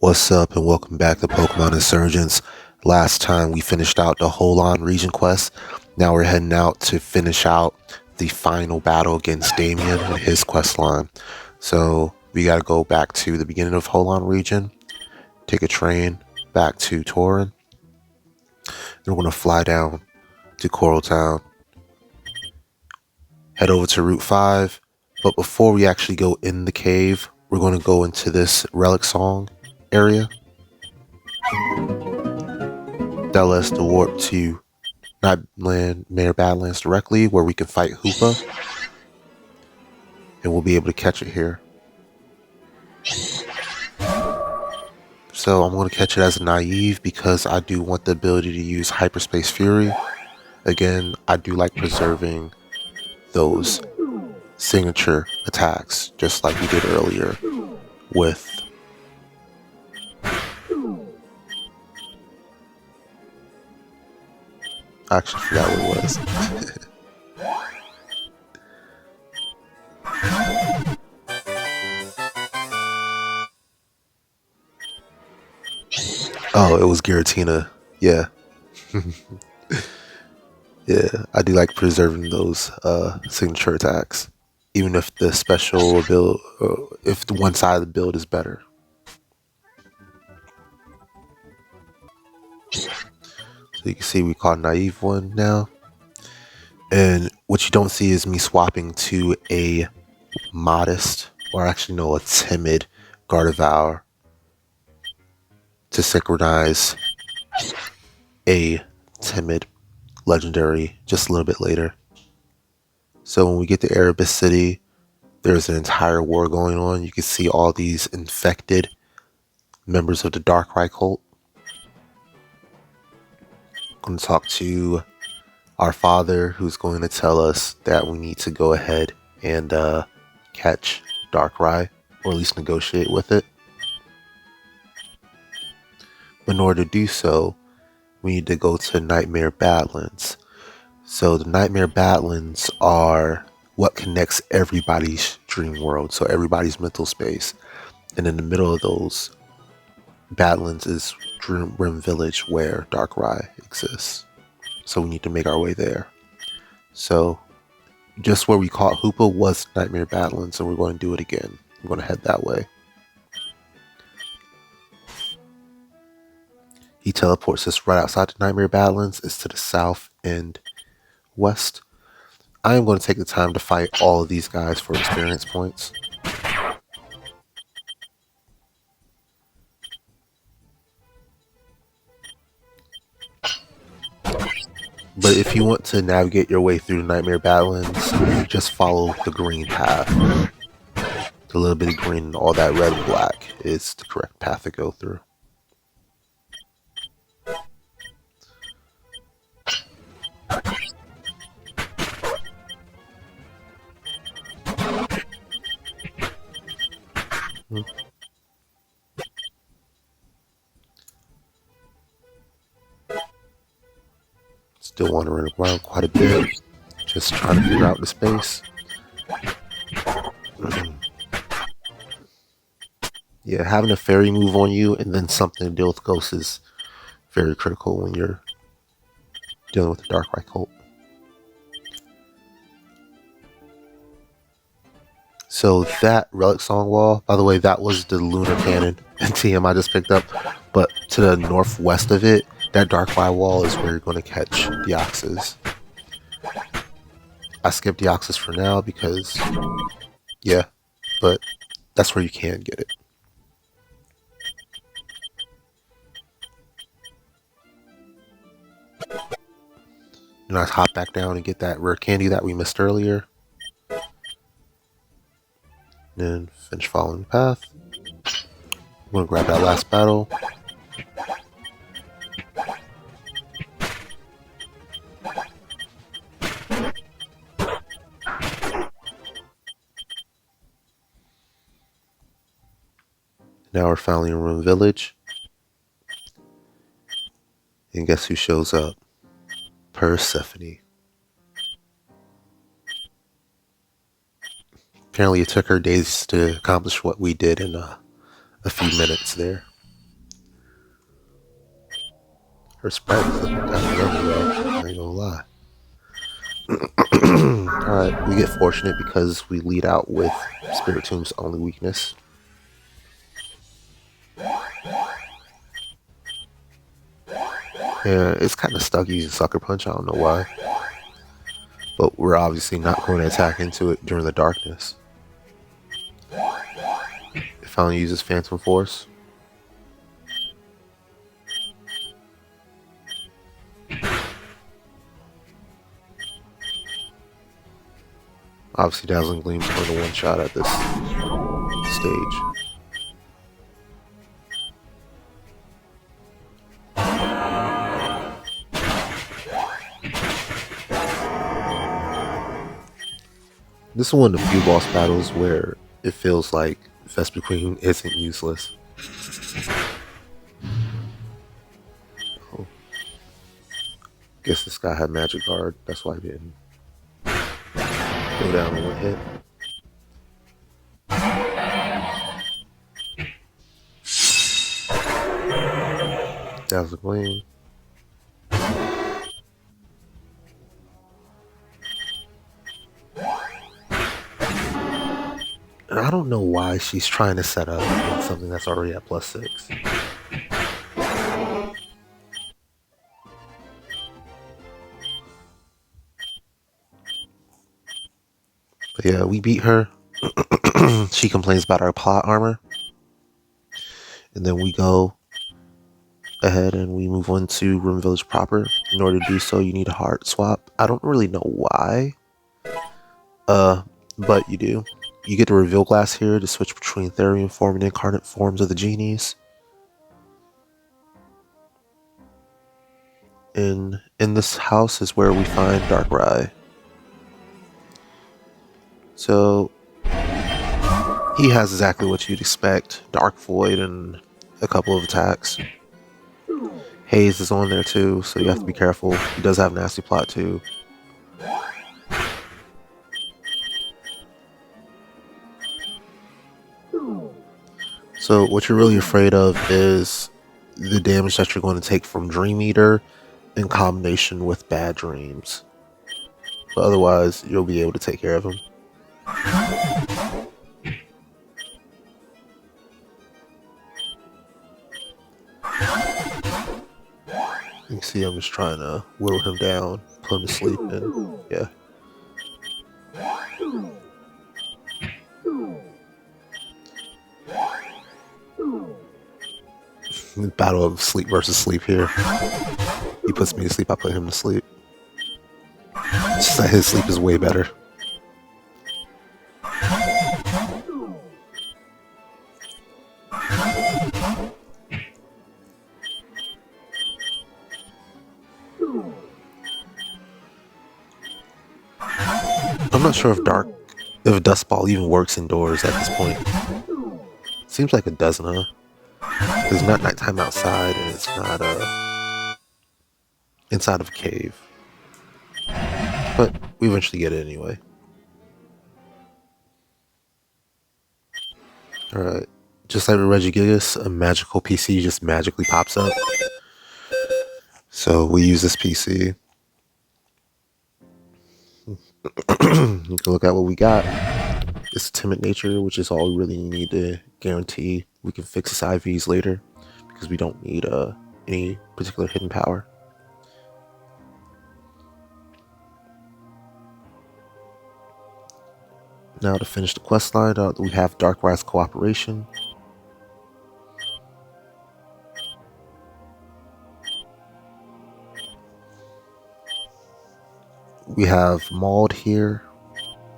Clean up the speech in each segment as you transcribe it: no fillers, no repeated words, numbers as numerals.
What's up and welcome back to Pokemon Insurgence. Last time we finished out the Holon region quest. Now we're heading out to finish out the final battle against Damian and his quest line. So we gotta go back to the beginning of Holon region, take a train back to Tauren. Then we're gonna fly down to Coral Town, head over to Route 5. But before we actually go in the cave, we're gonna go into this Relic Song area. That lets the warp to Nightmare Badlands directly, where we can fight Hoopa, and we'll be able to catch it here. So I'm going to catch it as a naive because I do want the ability to use Hyperspace Fury. Again, I do like preserving those signature attacks, just like we did earlier with I actually forgot what it was. Oh, it was Giratina. Yeah. Yeah, I do like preserving those signature attacks. Even if the special build, if the one side of the build is better. So you can see we caught Naive one now. And what you don't see is me swapping to a modest, or actually no, a timid Gardevoir to synchronize a timid legendary just a little bit later. So when we get to Erebus City, there's an entire war going on. You can see all these infected members of the Darkrai cult. I'm going to talk to our father, who's going to tell us that we need to go ahead and catch Darkrai, or at least negotiate with it. But in order to do so, we need to go to Nightmare Badlands. So the Nightmare Badlands are what connects everybody's dream world, so everybody's mental space. And in the middle of those Badlands is Dream Rim Village, where Darkrai exists. So we need to make our way there. So just where we caught Hoopa was Nightmare Badlands, and we're going to do it again. We're going to head that way. He teleports us right outside the Nightmare Badlands. It's to the south and west. I am going to take the time to fight all of these guys for experience points. But if you want to navigate your way through the Nightmare Badlands, just follow the green path. The little bit of green and all that red and black is the correct path to go through. Still wandering around quite a bit, just trying to figure out the space. Yeah, having a fairy move on you and then something to deal with ghosts is very critical when you're dealing with the Darkrai cult. So that Relic Song wall, by the way, that was the Lunar cannon and TM I just picked up. But to the northwest of it, that Darkrai wall is where you're going to catch Deoxys. I skipped Deoxys for now because, yeah, but that's where you can get it. And I hop back down and get that rare candy that we missed earlier. Then finish following the path. I'm going to grab that last battle. Now we're finally in Rim Village. And guess who shows up? Persephone. Apparently it took her days to accomplish what we did in a few minutes there. Her spread is looking kind of yummy though, I ain't gonna lie. Alright, we get fortunate because we lead out with Spiritomb's only weakness. Yeah, it's kind of stuck using Sucker Punch, I don't know why. But we're obviously not going to attack into it during the darkness. It finally uses Phantom Force. Obviously, Dazzling Gleam's going to one-shot at this stage. This is one of the few boss battles where it feels like Vespiquen isn't useless. Oh. Guess this guy had Magic Guard, that's why he didn't go down in one hit. Dazzling Gleam. And I don't know why she's trying to set up something that's already at +6. But yeah, we beat her. She complains about our plot armor. And then we go ahead and we move on to Room Village proper. In order to do so, you need a heart swap. I don't really know why. But you do. You get the reveal glass here to switch between Therian form and incarnate forms of the genies. In this house is where we find Darkrai. So he has exactly what you'd expect. Dark Void and a couple of attacks. Haze is on there too, so you have to be careful. He does have Nasty Plot too. So what you're really afraid of is the damage that you're going to take from Dream Eater in combination with Bad Dreams. But otherwise, you'll be able to take care of him. You can see I'm just trying to whittle him down, put him to sleep, and yeah. Battle of sleep versus sleep here. He puts me to sleep, I put him to sleep. It's just that his sleep is way better. I'm not sure if Dust Ball even works indoors at this point. Seems like it doesn't, huh? It's not nighttime outside, and it's not inside of a cave. But we eventually get it anyway. Alright. Just like with Regigigas, a magical PC just magically pops up. So we use this PC. You can look at what we got. It's Timid Nature, which is all we really need to guarantee we can fix his IVs later, because we don't need any particular hidden power. Now to finish the quest line, we have Darkrai's Cooperation. We have Mauled here,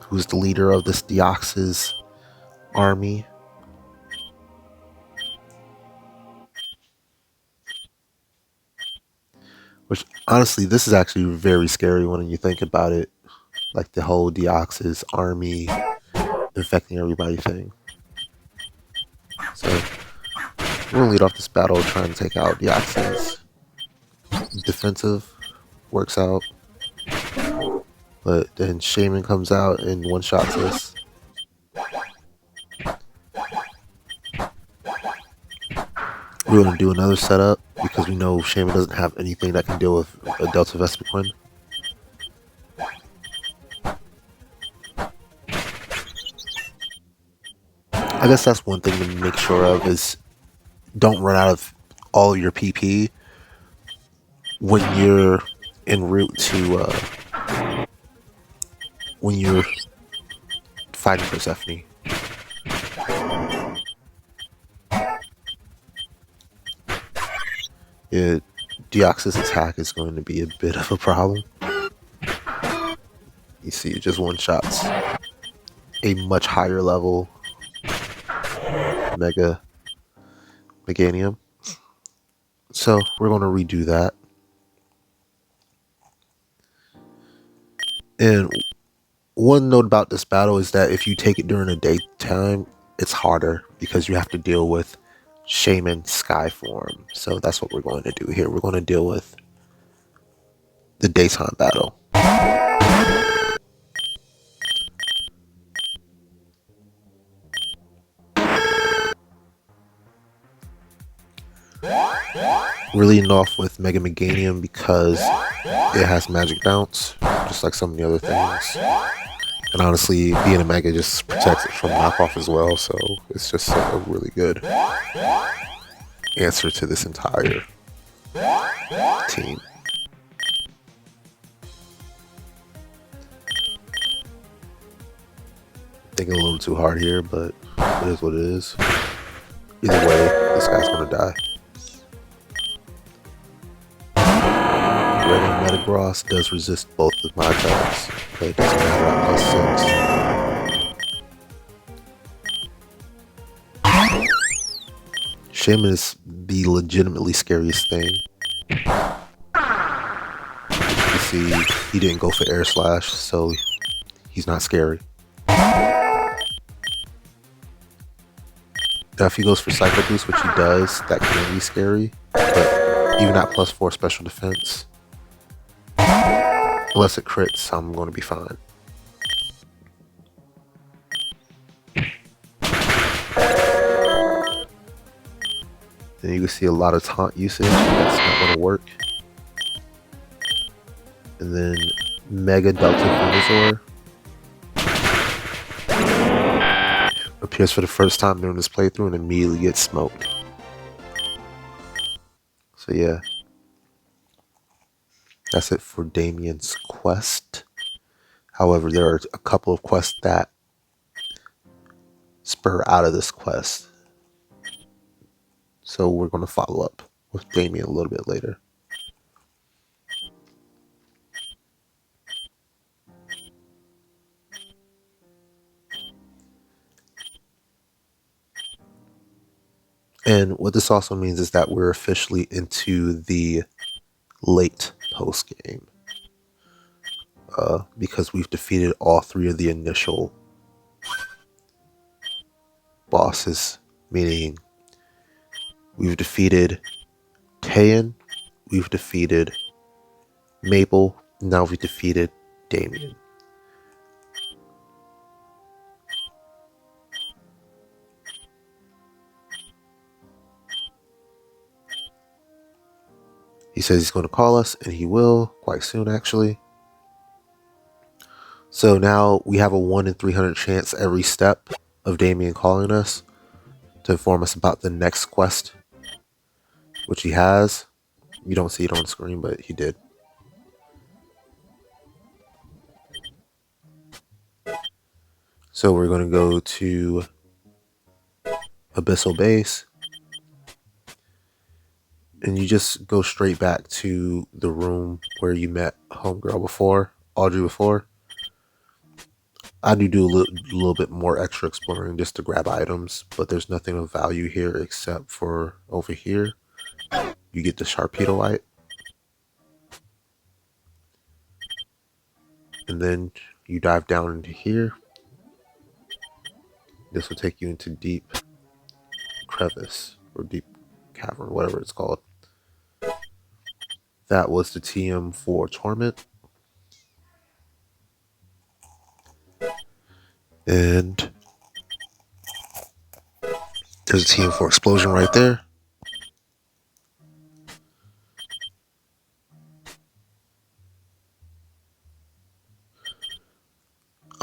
who's the leader of this Deoxys army. Which, honestly, this is actually very scary when you think about it. Like the whole Deoxys army infecting everybody thing. So, we're going to lead off this battle trying to take out Deoxys. Defensive works out. But then Shaman comes out and one-shots us. We're going to do another setup because we know Shaman doesn't have anything that can deal with a Delta Vespiquen. I guess that's one thing to make sure of is don't run out of all your PP when you're en route to when you're fighting Persephone. Yeah, Deoxys attack is going to be a bit of a problem. You see, it just one shots a much higher level Meganium. So we're going to redo that. And one note about this battle is that if you take it during the daytime, it's harder because you have to deal with Shaman Skyform. So that's what we're going to do here. We're going to deal with the daytime battle. We're leading off with Mega Meganium because it has Magic Bounce, just like some of the other things. And honestly, being a Mega just protects it from knockoff as well, so it's just a really good answer to this entire team. Thinking a little too hard here, but it is what it is. Either way, this guy's gonna die. Red and Metagross does resist both of my attacks, but it doesn't matter at +6. Shaman is the legitimately scariest thing. You see, he didn't go for Air Slash, so he's not scary. Now, if he goes for Psycho Boost, which he does, that can be scary. But even at +4 special defense, unless it crits, I'm going to be fine. Then you can see a lot of taunt usage. That's not going to work. And then Mega Delta Venusaur appears for the first time during this playthrough and immediately gets smoked. So yeah, that's it for Damian's quest. However, there are a couple of quests that spur out of this quest. So we're going to follow up with Damian a little bit later. And what this also means is that we're officially into the late post game. Because we've defeated all 3 of the initial bosses, meaning we've defeated Tayan, we've defeated Maple, now we've defeated Damian. He says he's going to call us, and he will quite soon, actually. So now we have a 1 in 300 chance every step of Damian calling us to inform us about the next quest, which he has. You don't see it on screen, but he did. So we're going to go to Abyssal Base. And you just go straight back to the room where you met Homegirl before, Audrey before. I do a little bit more extra exploring just to grab items, but there's nothing of value here except for over here. You get the Sharpedo-Lite. And then you dive down into here. This will take you into Deep Crevice or Deep Cavern, whatever it's called. That was the TM4 Torment. And there's a TM4 Explosion right there.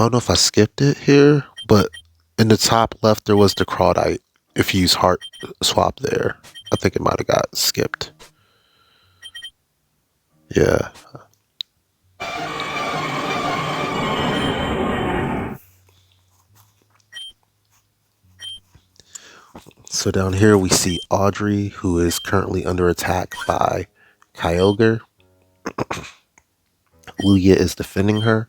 don't know if I skipped it here, but in the top left there was the Crawdite. If you use Heart Swap there, I think it might have got skipped. Yeah. So down here we see Audrey, who is currently under attack by Kyogre. Lugia is defending her.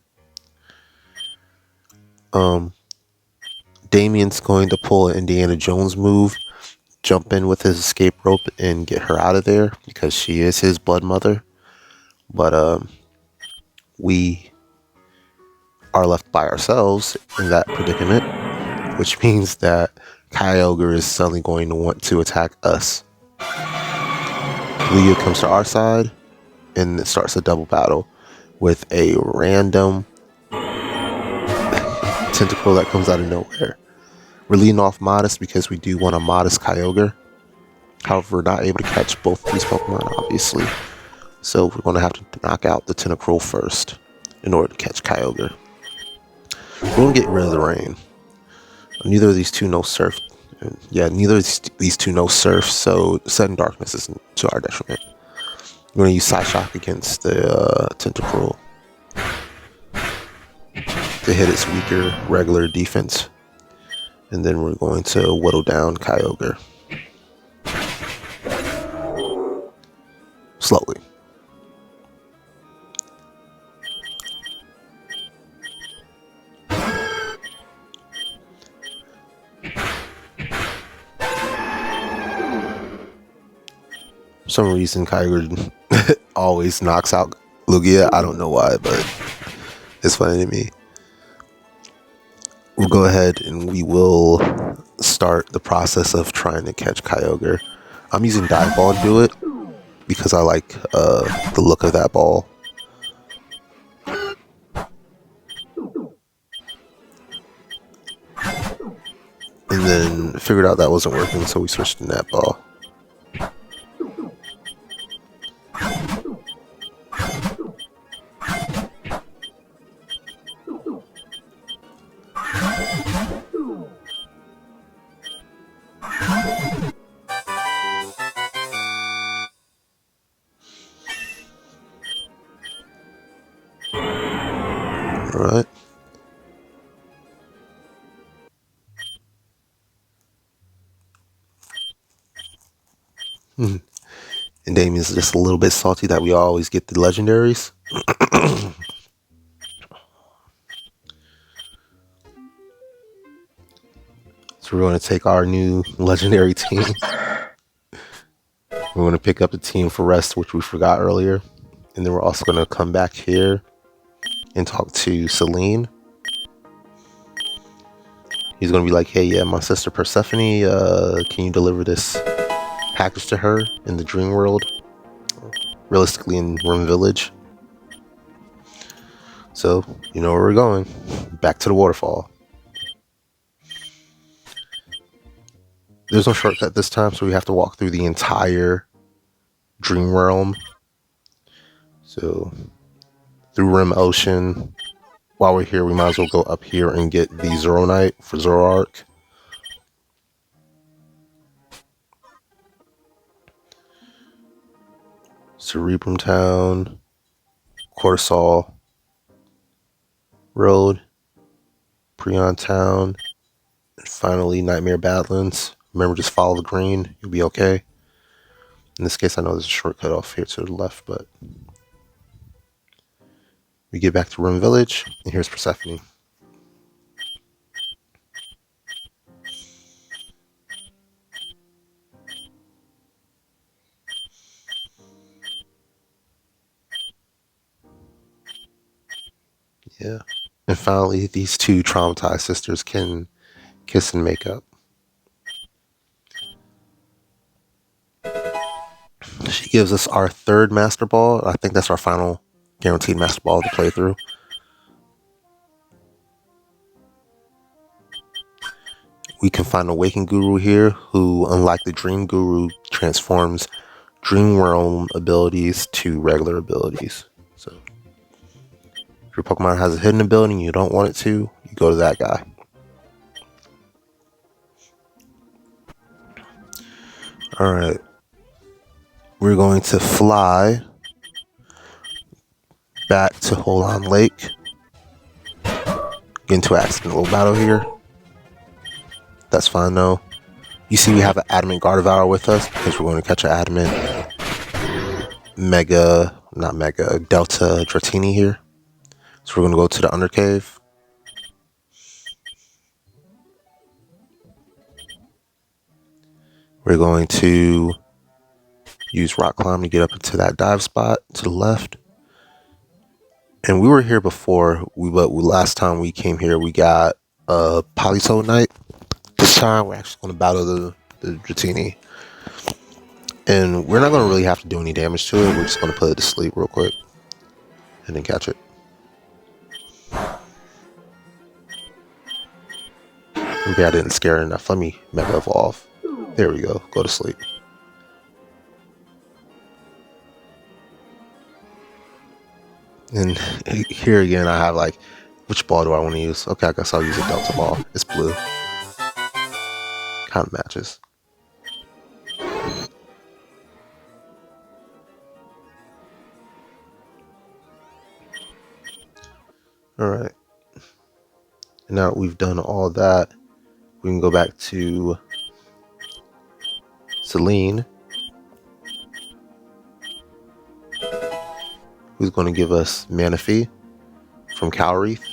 Damian's going to pull an Indiana Jones move, jump in with his escape rope and get her out of there because she is his blood mother. But we are left by ourselves in that predicament, which means that Kyogre is suddenly going to want to attack us. Lugia comes to our side and it starts a double battle with a random tentacle that comes out of nowhere. We're leading off modest because we do want a modest Kyogre. However, we're not able to catch both these Pokemon, obviously. So we're going to have to knock out the Tentacruel first in order to catch Kyogre. We're going to get rid of the rain. Neither of these two know Surf. Yeah, neither of these two know Surf, so Sudden Darkness isn't to our detriment. We're going to use Psyshock against the Tentacruel to hit its weaker regular defense. And then we're going to whittle down Kyogre. Slowly. For some reason, Kyogre always knocks out Lugia. I don't know why, but it's funny to me. We'll go ahead and we will start the process of trying to catch Kyogre. I'm using Dive Ball to do it because I like the look of that ball. And then figured out that wasn't working, so we switched to Net Ball. Alright. And Damian's just a little bit salty that we always get the legendaries. So we're going to take our new legendary team. We're going to pick up the TM44 Rest, which we forgot earlier. And then we're also going to come back here and talk to Celine. He's going to be like, hey, yeah, my sister Persephone, can you deliver this package to her in the dream world? Realistically, in Rim Village. So, you know where we're going. Back to the waterfall. There's no shortcut this time, so we have to walk through the entire dream realm. So, through Rim Ocean. While we're here, we might as well go up here and get the Zoronite for Zoroark. Cerebrum Town, Cortisol Road, Prion Town, and finally Nightmare Badlands. Remember, just follow the green, you'll be okay. In this case, I know there's a shortcut off here to the left, but we get back to Rim Village, and here's Persephone. Yeah. And finally, these two traumatized sisters can kiss and make up. She gives us our third Master Ball. I think that's our final guaranteed Master Ball to play through. We can find a Waking Guru here who, unlike the Dream Guru, transforms Dream Realm abilities to regular abilities. So If your Pokemon has a hidden ability and you don't want it to, you go to that guy. Alright. We're going to fly back to Holan Lake. Get into an accidental battle here. That's fine though. You see we have an Adamant Gardevoir with us because we're going to catch an Adamant Delta Dratini here. So we're going to go to the Undercave. We're going to use Rock Climb to get up into that dive spot to the left. And we were here before, but last time we came here, we got a Politoed Knight. This time, we're actually going to battle the Dratini. And we're not going to really have to do any damage to it. We're just going to put it to sleep real quick. And then catch it. Maybe I didn't scare it enough. Let me Mega Evolve. There we go. Go to sleep. And here again, I have like, which ball do I want to use? Okay, I guess I'll use a Delta ball. It's blue. Kind of matches. Alright. Now that we've done all that, we can go back to Celine, who's going to give us Manaphy from Calreath.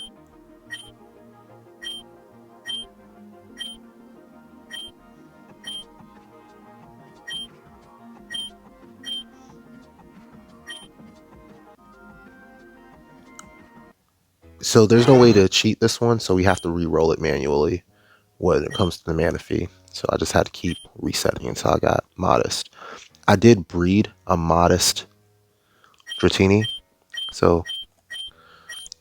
So there's no way to cheat this one, so we have to re-roll it manually when it comes to the Manaphy. So I just had to keep resetting until I got Modest. I did breed a Modest Dratini. So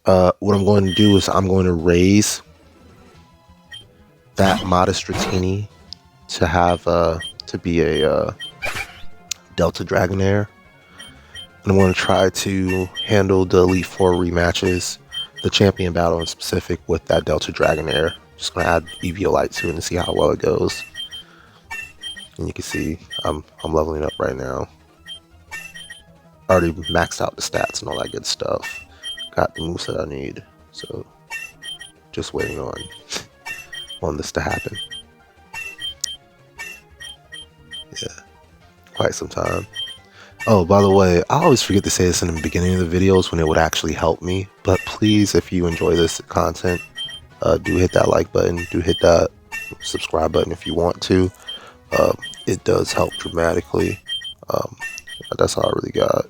what I'm going to do is I'm going to raise that Modest Dratini to have to be a Delta Dragonair. And I'm going to try to handle the Elite Four rematches, the champion battle in specific, with that Delta Dragonair. Just going to add Eviolite to it and see how well it goes. And you can see I'm leveling up right now. Already maxed out the stats and all that good stuff. Got the moves that I need. So just waiting on this to happen. Yeah, quite some time. Oh, by the way, I always forget to say this in the beginning of the videos when it would actually help me. But please, if you enjoy this content, do hit that like button. Do hit that subscribe button if you want to. It does help dramatically. That's all I really got.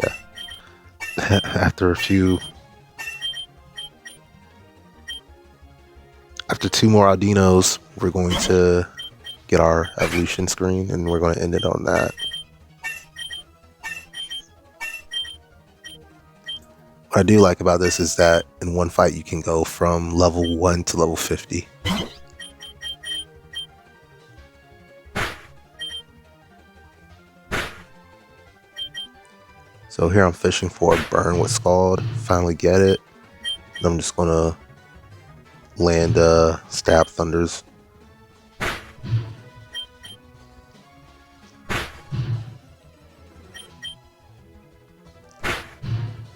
Yeah. After two more Aldinos, we're going to get our evolution screen, and we're going to end it on that. What I do like about this is that in one fight you can go from level 1 to level 50. So here I'm fishing for a burn with Scald. Finally get it. And I'm just gonna land Stab Thunders.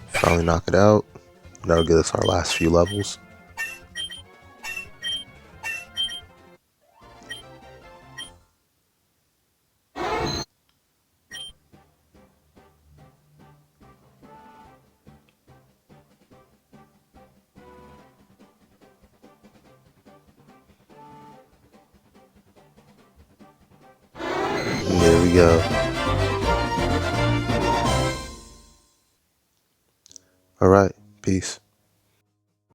Finally knock it out. That'll get us our last few levels. And there we go.